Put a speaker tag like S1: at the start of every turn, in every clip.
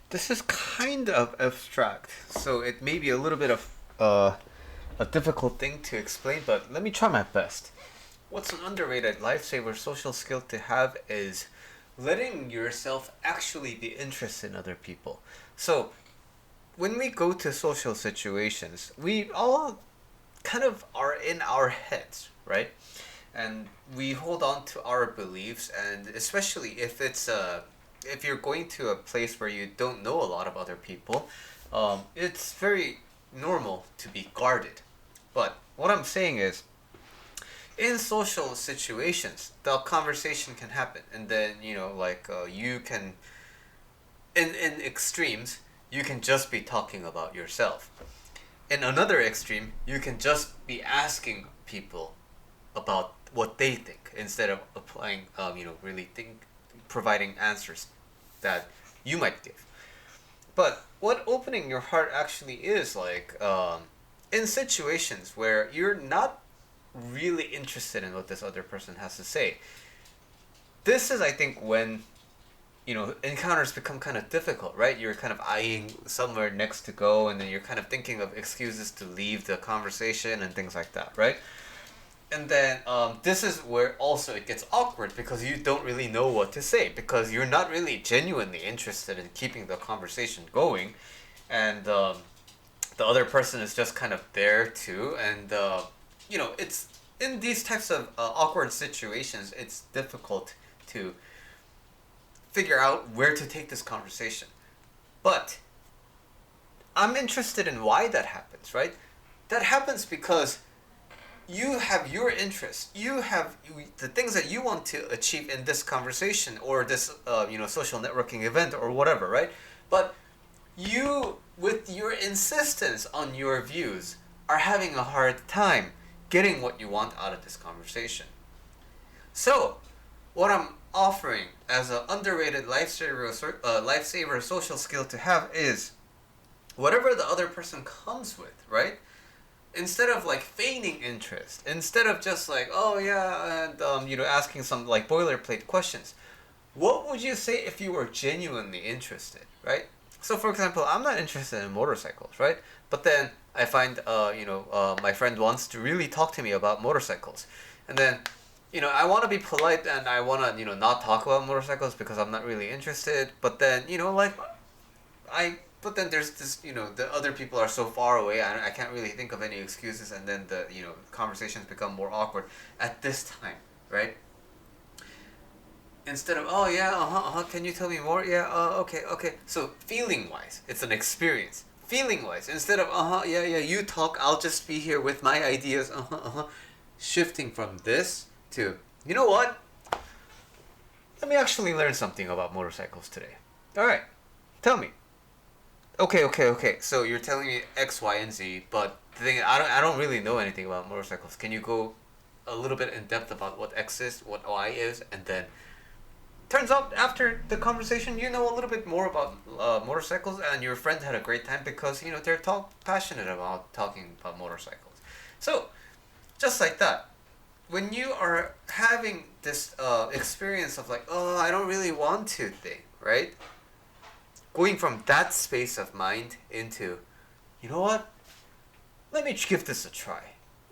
S1: This is kind of abstract, so it may be a little bit of a difficult thing to explain, but let me try my best. What's an underrated lifesaver social skill to have is letting yourself actually be interested in other people. So, when we go to social situations, we all kind of are in our heads, right? And we hold on to our beliefs, and especially if you're going to a place where you don't know a lot of other people, it's very normal to be guarded. But what I'm saying is, in social situations, the conversation can happen, and then you can, in extremes, you can just be talking about yourself. In another extreme, you can just be asking people about what they think instead of applying, really providing answers that you might give. But what opening your heart actually is like, in situations where you're not really interested in what this other person has to say. This is, I think, when encounters become kind of difficult, right? You're kind of eyeing somewhere next to go, and then you're kind of thinking of excuses to leave the conversation and things like that, right? And then this is where also it gets awkward because you don't really know what to say because you're not really genuinely interested in keeping the conversation going, and the other person is just kind of there too, and it's in these types of awkward situations, it's difficult to figure out where to take this conversation. But I'm interested in why that happens, right? That happens because you have your interests. You have the things that you want to achieve in this conversation or this, social networking event or whatever, right? But you, with your insistence on your views, are having a hard time getting what you want out of this conversation. So, what I'm offering as an underrated lifesaver social skill to have is whatever the other person comes with, right? Instead of like feigning interest, instead of just like, oh yeah, and asking some like boilerplate questions, what would you say if you were genuinely interested, right? So, for example, I'm not interested in motorcycles, right? But then I find, my friend wants to really talk to me about motorcycles, and then, I want to be polite and I want to, not talk about motorcycles because I'm not really interested. But then, but then there's this, the other people are so far away, I can't really think of any excuses, and then the, conversations become more awkward at this time, right? Instead of, oh yeah, can you tell me more? Yeah, okay. So feeling wise, it's an experience. Feeling wise, instead of, yeah, you talk, I'll just be here with my ideas, shifting from this to, you know what? Let me actually learn something about motorcycles today. All right, tell me. Okay. So you're telling me X, Y, and Z, but the thing I don't really know anything about motorcycles. Can you go a little bit in depth about what X is, what Y is, and then turns out after the conversation you know a little bit more about motorcycles, and your friend had a great time because they're passionate about talking about motorcycles. So just like that, when you are having this experience of like, oh, I don't really want to thing, right? Going from that space of mind into, you know what? Let me give this a try.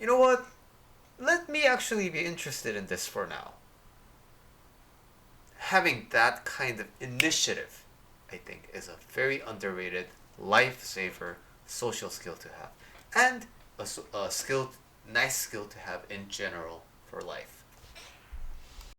S1: You know what? Let me actually be interested in this for now. Having that kind of initiative, I think, is a very underrated lifesaver social skill to have, and a skill, nice skill to have in general for life.